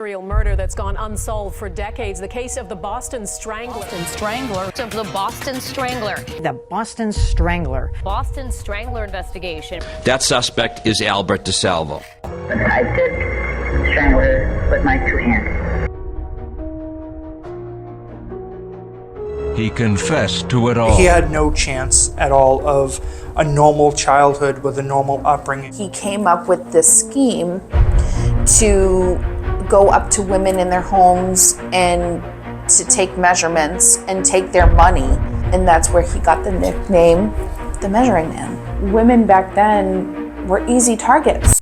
Serial murder that's gone unsolved for decades. The case of the Boston Strangler. Of the Boston Strangler. The Boston Strangler. Boston Strangler investigation. That suspect is Albert DeSalvo. I did strangle her with my two hands. He confessed to it all. He had no chance at all of a normal childhood with a normal upbringing. He came up with this scheme to go up to women in their homes and to take measurements and take their money. And that's where he got the nickname, the Measuring Man. Women back then were easy targets.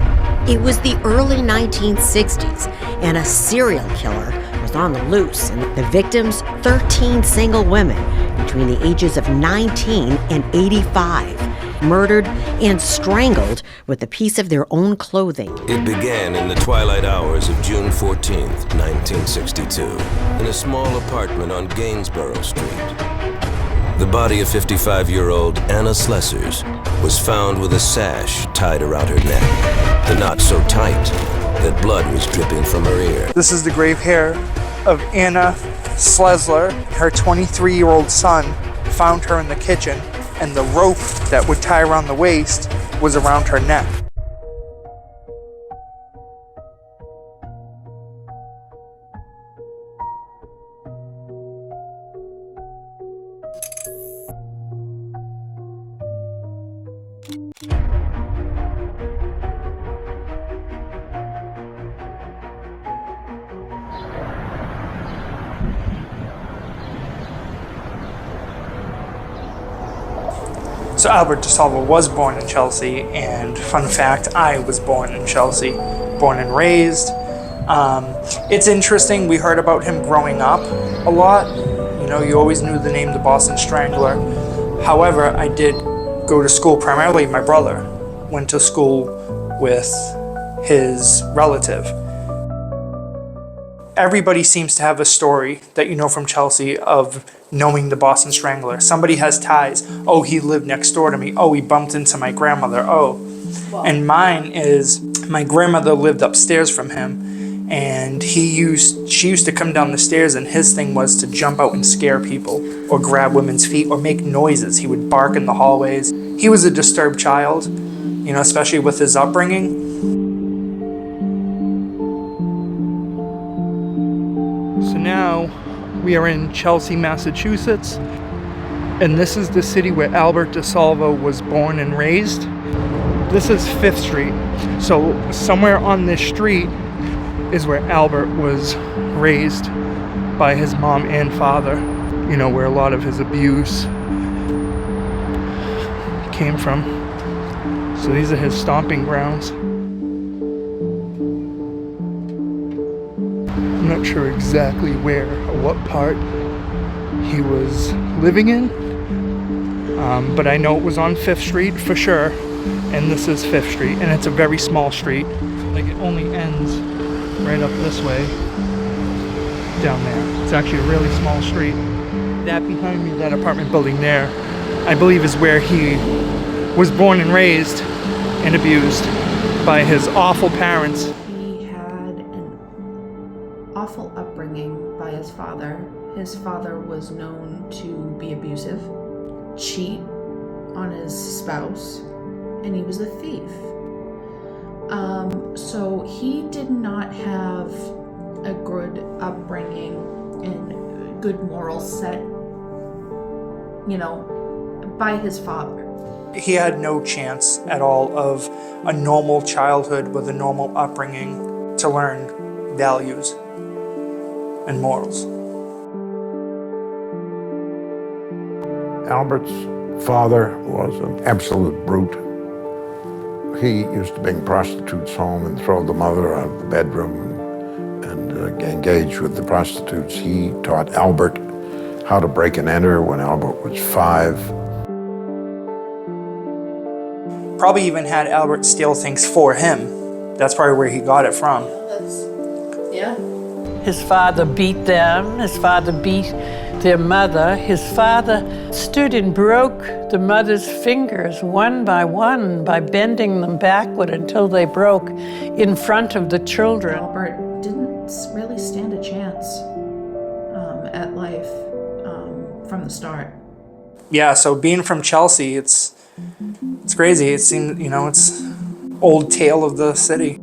It was the early 1960s, and a serial killer was on the loose. And the victims, 13 single women between the ages of 19 and 85. Murdered and strangled with a piece of their own clothing. It began in the twilight hours of June 14th, 1962, in a small apartment on Gainsborough Street. The body of 55-year-old Anna Slessors was found with a sash tied around her neck, the knot so tight that blood was dripping from her ear. This is the grave hair of Anna Slessor. Her 23-year-old son found her in the kitchen, and the rope that would tie around the waist was around her neck. So Albert DeSalvo was born in Chelsea, and fun fact, I was born in Chelsea, born and raised. It's interesting, we heard about him growing up a lot. You know, you always knew the name the Boston Strangler. However, I did go to school, primarily my brother went to school with his relative. Everybody seems to have a story that you know from Chelsea of knowing the Boston Strangler. Somebody has ties. Oh, he lived next door to me. Oh, he bumped into my grandmother. Oh. Wow. And mine is, my grandmother lived upstairs from him, and she used to come down the stairs, and his thing was to jump out and scare people or grab women's feet or make noises. He would bark in the hallways. He was a disturbed child, you know, especially with his upbringing. So now we are in Chelsea, Massachusetts, and this is the city where Albert DeSalvo was born and raised. This is 5th Street. So somewhere on this street is where Albert was raised by his mom and father, you know, where a lot of his abuse came from. So these are his stomping grounds. I'm not sure exactly where or what part he was living in, but I know it was on 5th Street for sure, and this is 5th Street, and it's a very small street. Like, it only ends right up this way, down there. It's actually a really small street. That behind me, that apartment building there, I believe is where he was born and raised and abused by his awful parents. Awful upbringing by his father. His father was known to be abusive, cheat on his spouse, and he was a thief. So he did not have a good upbringing and good moral set, you know, by his father. He had no chance at all of a normal childhood with a normal upbringing to learn values and morals. Albert's father was an absolute brute. He used to bring prostitutes home and throw the mother out of the bedroom and engage with the prostitutes. He taught Albert how to break and enter when Albert was 5. Probably even had Albert steal things for him. That's probably where he got it from. Yeah. His father beat them. His father beat their mother. His father stood and broke the mother's fingers one by bending them backward until they broke in front of the children. Albert didn't really stand a chance at life from the start. Yeah, so being from Chelsea, it's crazy. It seems, it's old tale of the city.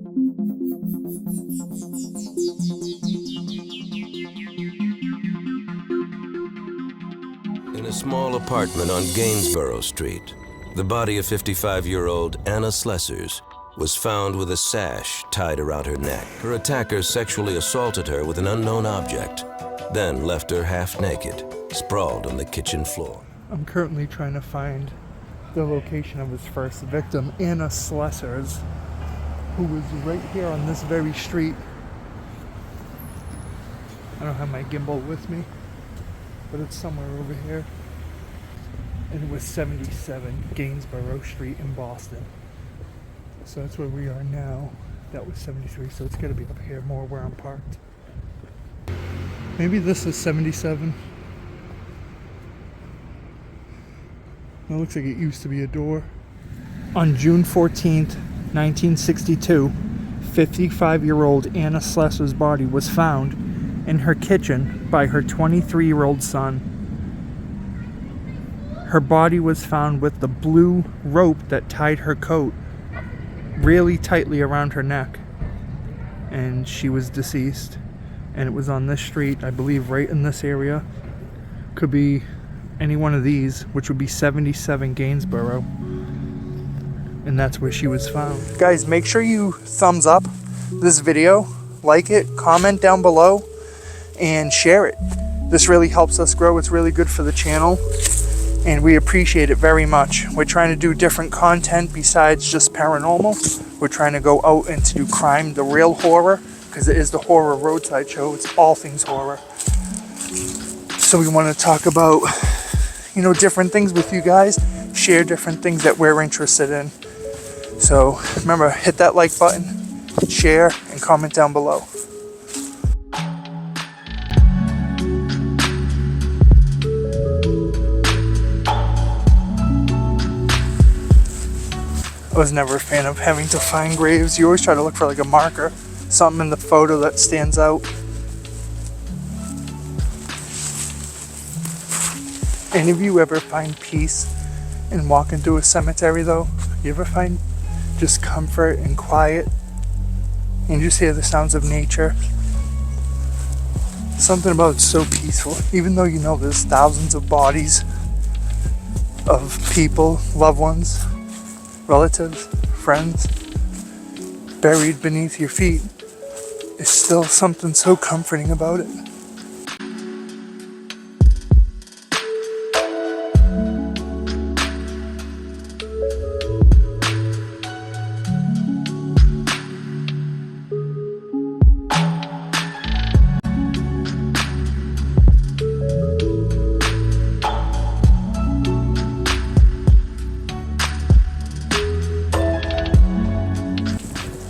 In a small apartment on Gainsborough Street, the body of 55-year-old Anna Slessors was found with a sash tied around her neck. Her attacker sexually assaulted her with an unknown object, then left her half naked, sprawled on the kitchen floor. I'm currently trying to find the location of his first victim, Anna Slessors, who was right here on this very street. I don't have my gimbal with me, but it's somewhere over here. And it was 77 Gainsborough Street in Boston. So that's where we are now. That was 73, so it's gotta be up here more where I'm parked. Maybe this is 77. It looks like it used to be a door. On June 14th, 1962, 55-year-old Anna Slessor's body was found in her kitchen by her 23-year-old son. Her body was found with the blue rope that tied her coat really tightly around her neck, and she was deceased. And it was on this street, I believe right in this area. Could be any one of these, which would be 77 Gainsborough, and that's where she was found. Guys, make sure you thumbs up this video, like it, comment down below, and share it. This really helps us grow. It's really good for the channel, and we appreciate it very much. We're trying to do different content besides just paranormal. We're trying to go out and to do crime, the real horror, because it is the Horror Roadside Show. It's all things horror. So we want to talk about, different things with you guys, share different things that we're interested in. So remember, hit that like button, share, and comment down below. I was never a fan of having to find graves. You always try to look for like a marker, something in the photo that stands out. Any of you ever find peace in walking through a cemetery though? You ever find just comfort and quiet? And you just hear the sounds of nature? Something about it's so peaceful. Even though there's thousands of bodies of people, loved ones, relatives, friends, buried beneath your feet, there's still something so comforting about it.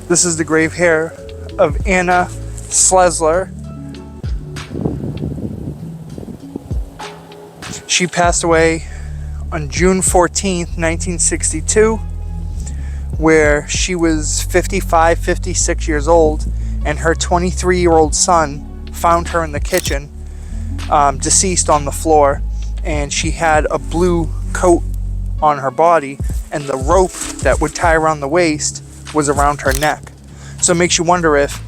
This is the grave here of Anna Slessor. She passed away on June 14th, 1962, where she was 56 years old, and her 23-year-old son found her in the kitchen, deceased on the floor, and she had a blue coat on her body, and the rope that would tie around the waist was around her neck. So it makes you wonder if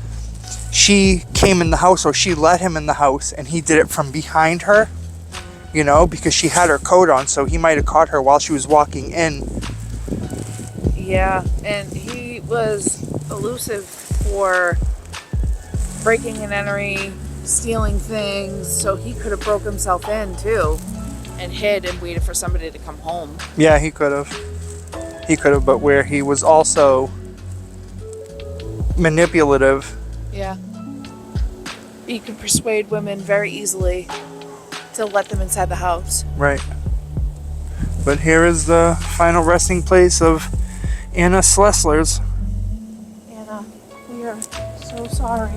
she came in the house or she let him in the house and he did it from behind her, because she had her coat on, so he might have caught her while she was walking in. Yeah, and he was elusive for breaking and entering, stealing things, so he could have broke himself in too and hid and waited for somebody to come home. Yeah, he could have, but where he was also manipulative. Yeah. He could persuade women very easily to let them inside the house. Right. But here is the final resting place of Anna Slessors. Anna, we are so sorry.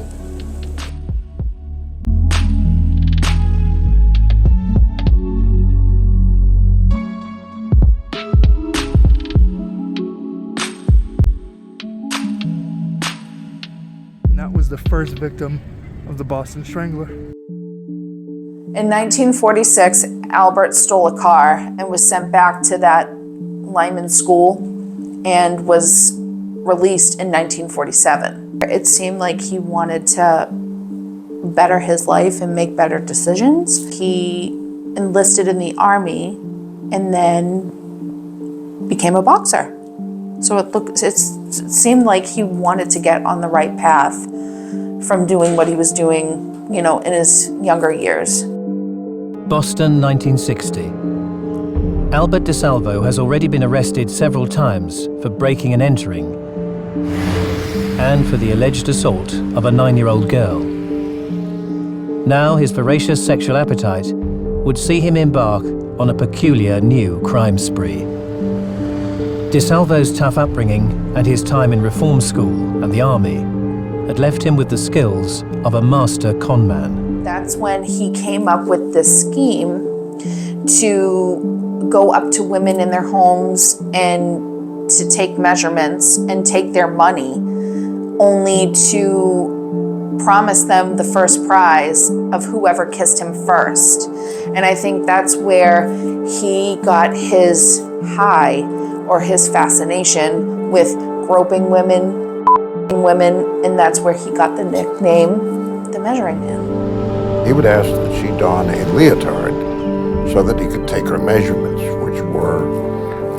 That was the first victim of the Boston Strangler. In 1946, Albert stole a car and was sent back to that Lyman school and was released in 1947. It seemed like he wanted to better his life and make better decisions. He enlisted in the Army and then became a boxer. So it seemed like he wanted to get on the right path from doing what he was doing, you know, in his younger years. Boston, 1960. Albert DeSalvo has already been arrested several times for breaking and entering and for the alleged assault of a 9-year-old girl. Now his voracious sexual appetite would see him embark on a peculiar new crime spree. DeSalvo's tough upbringing and his time in reform school and the army had left him with the skills of a master con man. That's when he came up with this scheme to go up to women in their homes and to take measurements and take their money, only to promise them the first prize of whoever kissed him first. And I think that's where he got his high or his fascination with groping women, and that's where he got the nickname, the Measuring Man. He would ask that she don a leotard so that he could take her measurements, which were,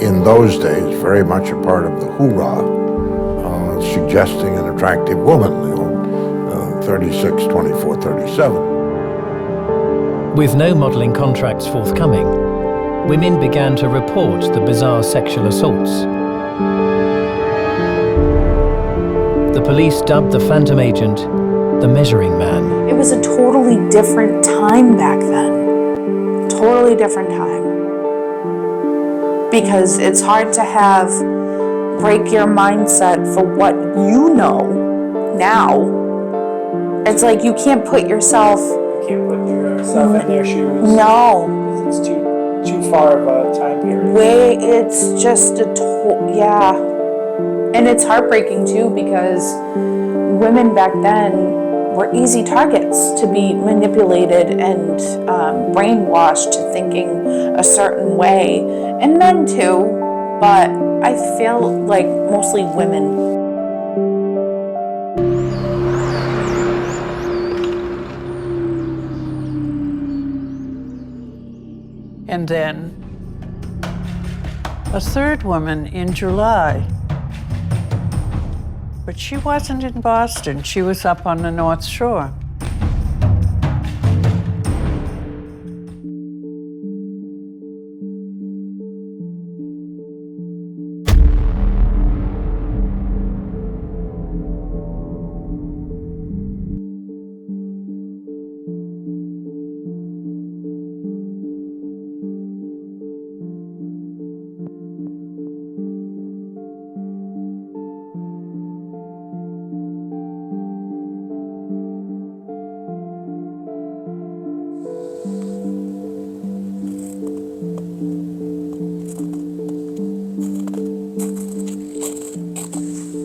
in those days, very much a part of the hoorah, suggesting an attractive woman, 36, 24, 37. With no modeling contracts forthcoming, women began to report the bizarre sexual assaults. The police dubbed the phantom agent the Measuring Man. It was a totally different time back then. Totally different time. Because it's hard to break your mindset for what you know now. It's like you can't put yourself... You can't put yourself in their shoes. No. It's too far of a time period. It's just yeah. And it's heartbreaking too, because women back then were easy targets to be manipulated and brainwashed to thinking a certain way, and men too, but I feel like mostly women. And then a third woman in July. But she wasn't in Boston. She was up on the North Shore.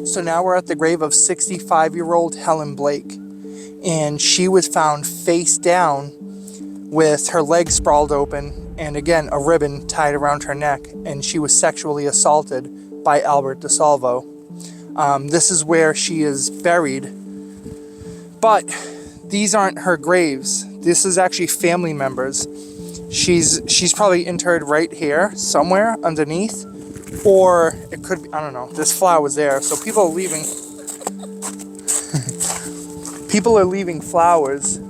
So now we're at the grave of 65-year-old Helen Blake, and she was found face down with her legs sprawled open and, again, a ribbon tied around her neck, and she was sexually assaulted by Albert DeSalvo. This is where she is buried, but these aren't her graves. This is actually family members. She's probably interred right here somewhere underneath. Or it could be, I don't know, this flower was there, so people are leaving flowers.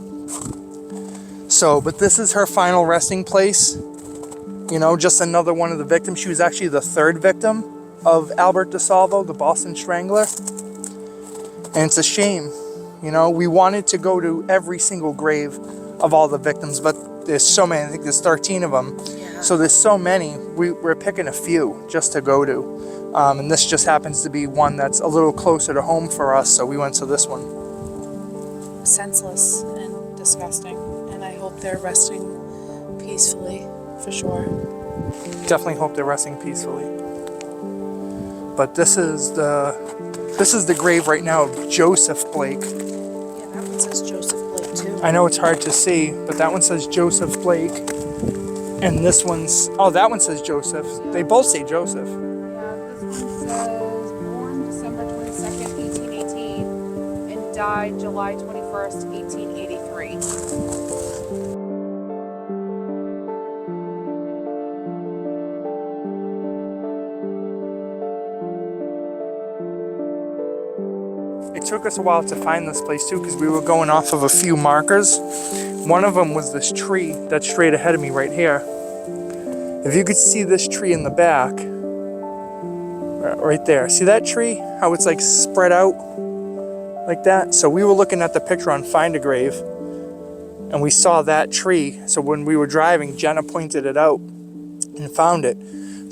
So, but this is her final resting place, just another one of the victims. She was actually the third victim of Albert DeSalvo, the Boston Strangler, and it's a shame. We wanted to go to every single grave of all the victims, but there's so many. I think there's 13 of them. Yeah. So there's so many. We're picking a few just to go to. And this just happens to be one that's a little closer to home for us, so we went to this one. Senseless and disgusting. And I hope they're resting peacefully, for sure. Definitely hope they're resting peacefully. But this is the grave right now of Joseph Blake. Yeah, that one says Joseph Blake. I know it's hard to see, but that one says Joseph Blake. And this one's, oh, that one says Joseph. They both say Joseph. Yeah, this one says born December 22nd, 1818, and died July 21st, 1883. It took us a while to find this place too, because we were going off of a few markers. One of them was this tree that's straight ahead of me right here. If you could see this tree in the back, right there. See that tree? How it's like spread out like that? So we were looking at the picture on Find a Grave, and we saw that tree. So when we were driving, Jenna pointed it out and found it.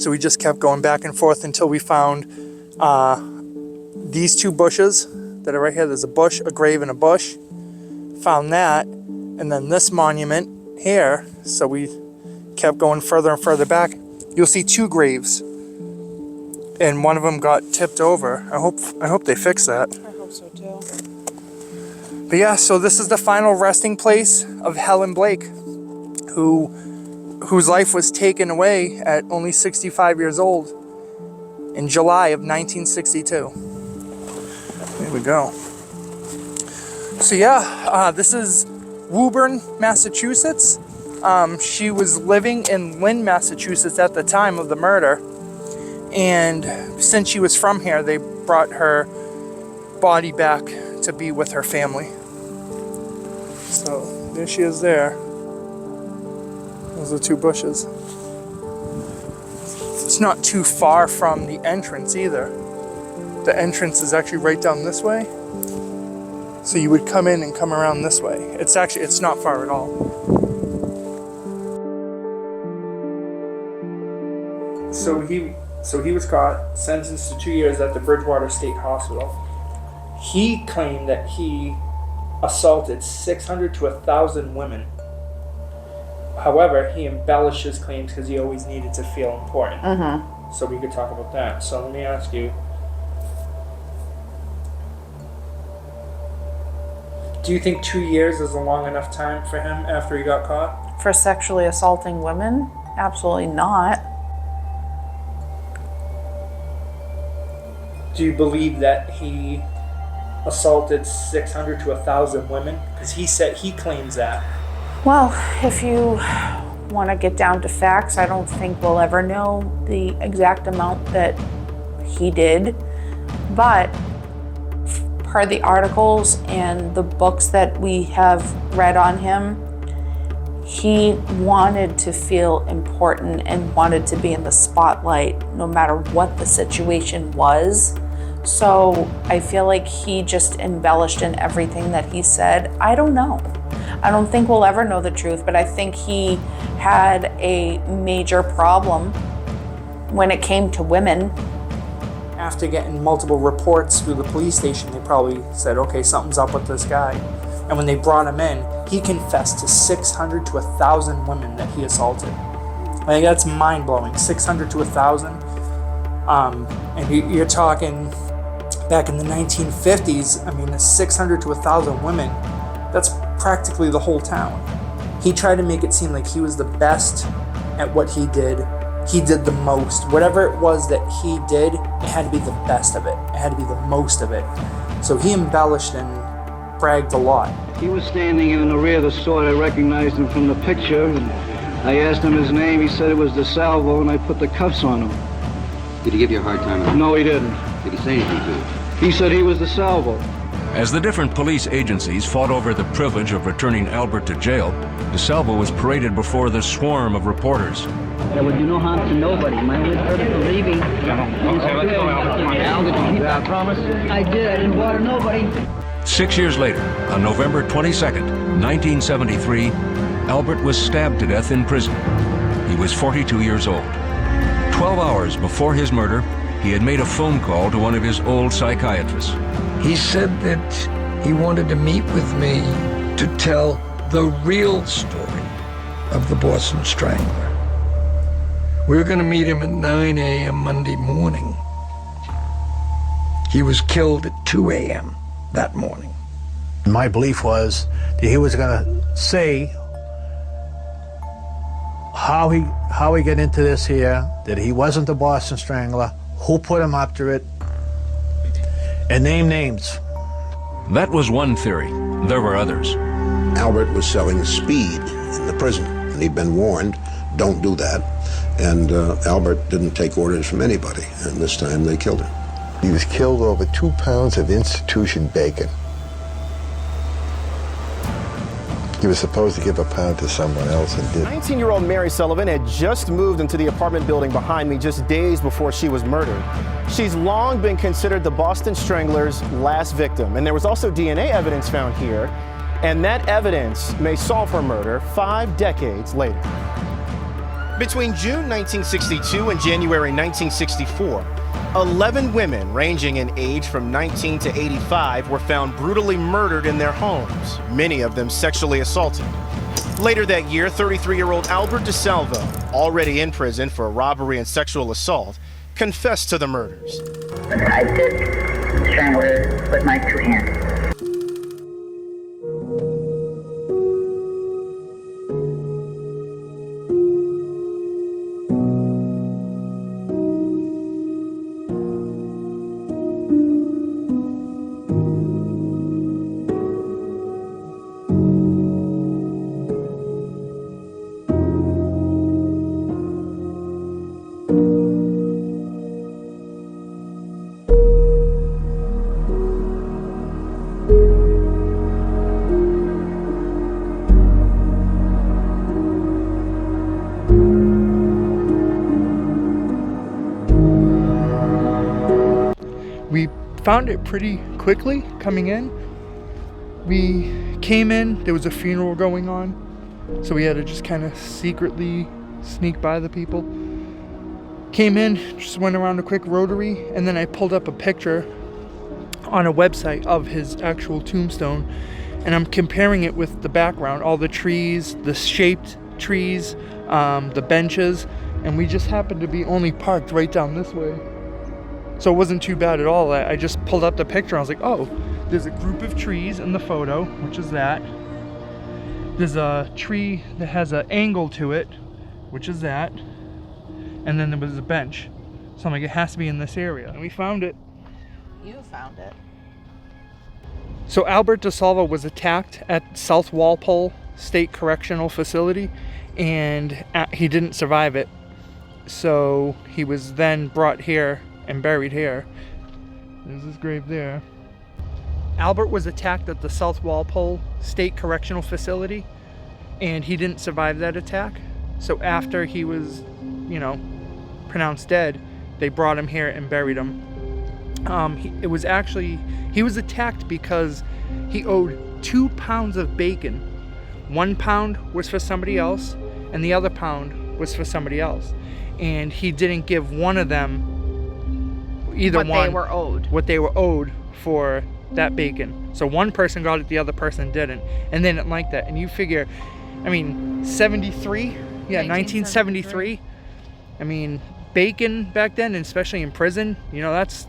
So we just kept going back and forth until we found these two bushes that are right here. There's a bush, a grave, and a bush. Found that, and then this monument here. So we kept going further and further back. You'll see two graves, and one of them got tipped over. I hope they fix that. I hope so too. But yeah, so this is the final resting place of Helen Blake, whose life was taken away at only 65 years old in July of 1962. There we go. So yeah, this is Woburn, Massachusetts. She was living in Lynn, Massachusetts at the time of the murder. And since she was from here, they brought her body back to be with her family. So there she is there. Those are two bushes. It's not too far from the entrance either. The entrance is actually right down this way. So you would come in and come around this way. It's not far at all. So he was caught, sentenced to 2 years at the Bridgewater State Hospital. He claimed that he assaulted 600 to 1,000 women. However, he embellished his claims because he always needed to feel important. So we could talk about that. So let me ask you, do you think 2 years is a long enough time for him after he got caught? For sexually assaulting women? Absolutely not. Do you believe that he assaulted 600 to 1,000 women? Because he claims that. Well, if you want to get down to facts, I don't think we'll ever know the exact amount that he did. But per the articles and the books that we have read on him, he wanted to feel important and wanted to be in the spotlight no matter what the situation was. So I feel like he just embellished in everything that he said. I don't know. I don't think we'll ever know the truth, but I think he had a major problem when it came to women. After getting multiple reports through the police station, they probably said, okay, something's up with this guy. And when they brought him in, he confessed to 600 to 1,000 women that he assaulted. Like, that's mind-blowing, 600 to 1,000. And you're talking back in the 1950s, I mean, 600 to 1,000 women, that's practically the whole town. He tried to make it seem like he was the best at what he did. He did the most. Whatever it was that he did, it had to be the best of it. It had to be the most of it. So he embellished and bragged a lot. He was standing in the rear of the store. I recognized him from the picture, and I asked him his name. He said it was DeSalvo, and I put the cuffs on him. Did he give you a hard time? No, he didn't. Did he say anything to you? He said he was DeSalvo. As the different police agencies fought over the privilege of returning Albert to jail, DeSalvo was paraded before the swarm of reporters. There would do no harm to nobody. My only purpose for leaving. Al, did you keep that promise? I did. I didn't bother nobody. 6 years later, on November 22nd, 1973, Albert was stabbed to death in prison. He was 42 years old. 12 hours before his murder, he had made a phone call to one of his old psychiatrists. He said that he wanted to meet with me to tell the real story of the Boston Strangler. We were going to meet him at 9 a.m. Monday morning. He was killed at 2 a.m. that morning. My belief was that he was going to say how he got into this here, that he wasn't the Boston Strangler, who put him up to it, and name names. That was one theory. There were others. Albert was selling speed in the prison, and he'd been warned, don't do that. And Albert didn't take orders from anybody, and this time they killed him. He was killed over 2 pounds of institution bacon. He was supposed to give a pound to someone else and didn't. 19-year-old Mary Sullivan had just moved into the apartment building behind me just days before she was murdered. She's long been considered the Boston Strangler's last victim, and there was also DNA evidence found here, and that evidence may solve her murder 5 decades later. Between June 1962 and January 1964, 11 women ranging in age from 19 to 85 were found brutally murdered in their homes, many of them sexually assaulted. Later that year, 33-year-old Albert DeSalvo, already in prison for robbery and sexual assault, confessed to the murders. I did strangle her with my 2 hands. We found it pretty quickly coming in. We came in, there was a funeral going on, so we had to just kind of secretly sneak by the people. Came in, just went around a quick rotary, and then I pulled up a picture on a website of his actual tombstone, and I'm comparing it with the background, all the trees, the shaped trees, the benches, and we just happened to be only parked right down this way. So it wasn't too bad at all. I just pulled up the picture. I was like, oh, there's a group of trees in the photo, which is that. There's a tree that has an angle to it, which is that. And then there was a bench. So I'm like, it has to be in this area. And we found it. You found it. So Albert DeSalvo was attacked at South Walpole State Correctional Facility, and he didn't survive it. So he was then brought here and buried here. There's his grave there. Albert was attacked at the South Walpole State Correctional Facility, and he didn't survive that attack. So after he was, pronounced dead, they brought him here and buried him. He was attacked because he owed 2 pounds of bacon. 1 pound was for somebody else, and the other pound was for somebody else. And he didn't give one of them what they were owed for that bacon. So one person got it, the other person didn't, and they didn't like that. And you figure, 1973. Bacon back then, and especially in prison, that's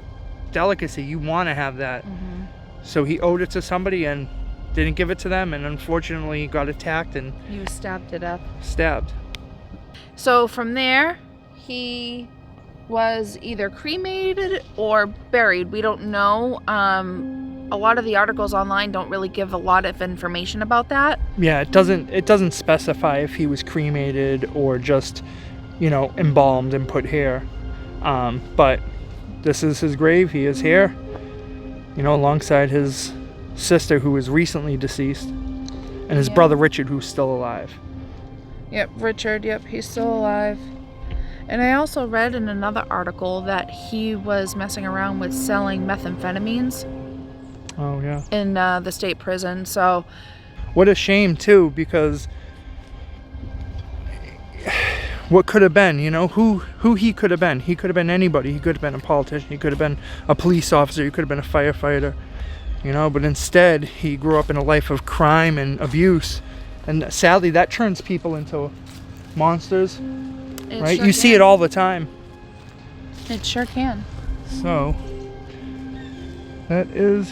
delicacy. You want to have that. Mm-hmm. So he owed it to somebody and didn't give it to them, and unfortunately got attacked and he was stabbed to death. So from there, he was either cremated or buried. We don't know. A lot of the articles online don't really give a lot of information about that. Yeah, it doesn't specify if he was cremated or just, embalmed and put here. But this is his grave. He is here, alongside his sister, who was recently deceased, and his brother Richard, who's still alive. Yep, Richard, he's still alive. And I also read in another article that he was messing around with selling methamphetamines. Oh, yeah. In the state prison, so. What a shame, too, because what could have been, who he could have been. He could have been anybody. He could have been a politician. He could have been a police officer. He could have been a firefighter, but instead he grew up in a life of crime and abuse. And sadly, that turns people into monsters. Right? You see it all the time. It sure can. So, that is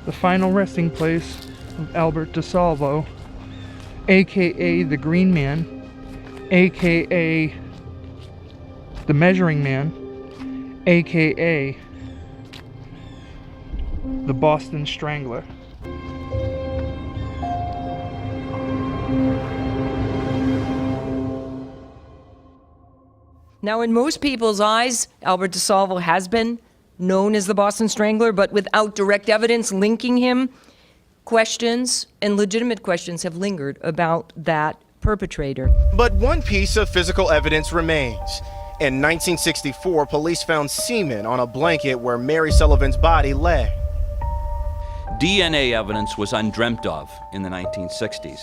the final resting place of Albert DeSalvo, aka the Green Man, aka the Measuring Man, aka the Boston Strangler. Now, in most people's eyes, Albert DeSalvo has been known as the Boston Strangler, but without direct evidence linking him, questions and legitimate questions have lingered about that perpetrator. But one piece of physical evidence remains. In 1964, police found semen on a blanket where Mary Sullivan's body lay. DNA evidence was undreamt of in the 1960s.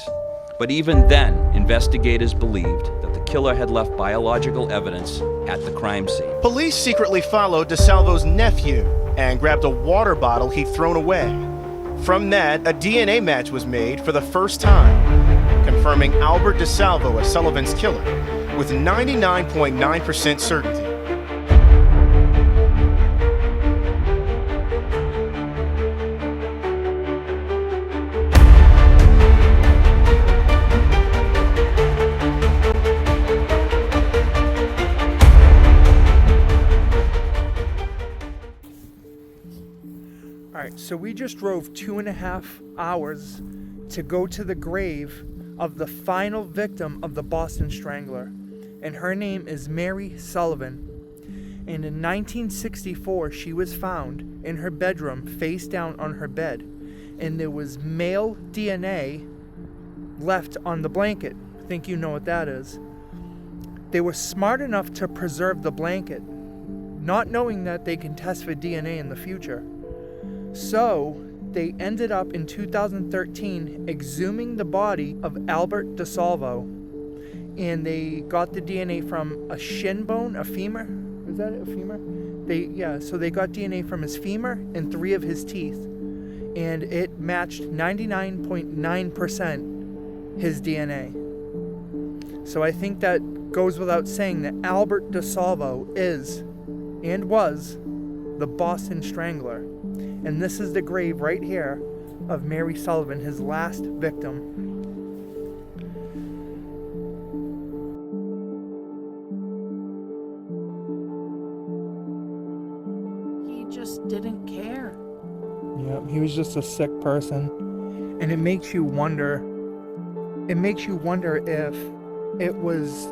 But even then, investigators believed that the killer had left biological evidence at the crime scene. Police secretly followed DeSalvo's nephew and grabbed a water bottle he'd thrown away. From that, a DNA match was made for the first time, confirming Albert DeSalvo as Sullivan's killer with 99.9% certainty. Alright, so we just drove 2.5 hours to go to the grave of the final victim of the Boston Strangler, and her name is Mary Sullivan. And in 1964, she was found in her bedroom, face down on her bed, and there was male DNA left on the blanket. I think you know what that is. They were smart enough to preserve the blanket, not knowing that they can test for DNA in the future. So they ended up in 2013 exhuming the body of Albert DeSalvo, and they got the DNA from a shin bone, a femur. Was that a femur? So they got DNA from his femur and 3 of his teeth, and it matched 99.9% his DNA. So I think that goes without saying that Albert DeSalvo is and was the Boston Strangler. And this is the grave right here of Mary Sullivan, his last victim. He just didn't care. Yeah, he was just a sick person. And it makes you wonder if it was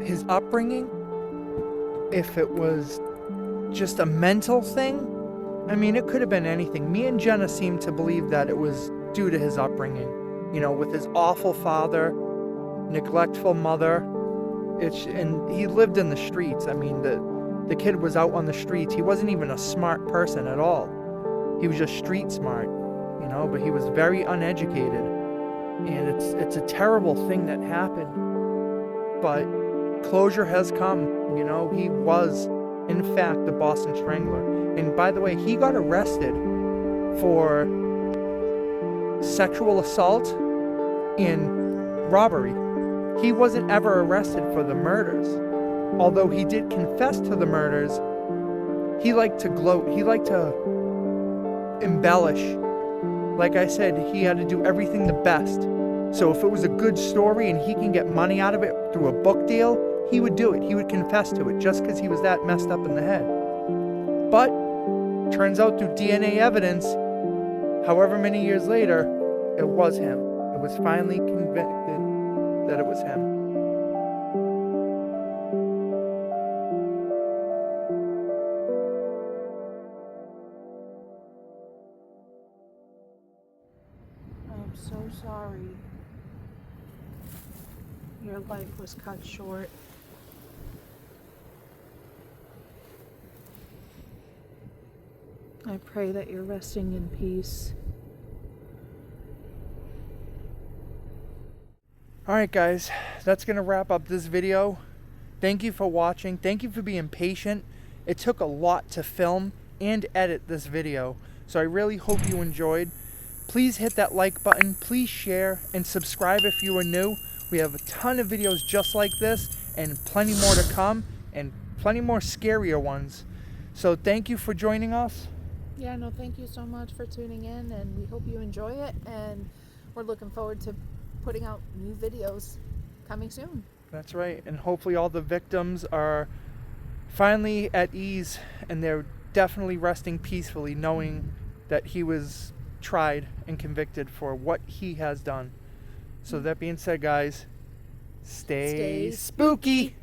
his upbringing, if it was just a mental thing. I mean, it could have been anything. Me and Jenna seem to believe that it was due to his upbringing. You know, with his awful father, neglectful mother, and he lived in the streets. I mean, the kid was out on the streets. He wasn't even a smart person at all. He was just street smart, you know, but he was very uneducated. And it's a terrible thing that happened. But closure has come, you know. He was, in fact, the Boston Strangler. And by the way, he got arrested for sexual assault and robbery. He wasn't ever arrested for the murders. Although he did confess to the murders, he liked to gloat. He liked to embellish. Like I said, he had to do everything the best. So if it was a good story and he can get money out of it through a book deal, he would do it. He would confess to it just because he was that messed up in the head. But turns out through DNA evidence, however many years later, it was him. It was finally convicted that it was him. I'm so sorry. Your life was cut short. I pray that you're resting in peace. Alright guys, that's going to wrap up this video. Thank you for watching. Thank you for being patient. It took a lot to film and edit this video, so I really hope you enjoyed. Please hit that like button, please share, and subscribe if you are new. We have a ton of videos just like this, and plenty more to come, and plenty more scarier ones. So thank you for joining us, Yeah, no, thank you so much for tuning in, and we hope you enjoy it, and we're looking forward to putting out new videos coming soon. That's right, and hopefully all the victims are finally at ease, and they're definitely resting peacefully knowing that he was tried and convicted for what he has done. So that being said, guys, stay spooky.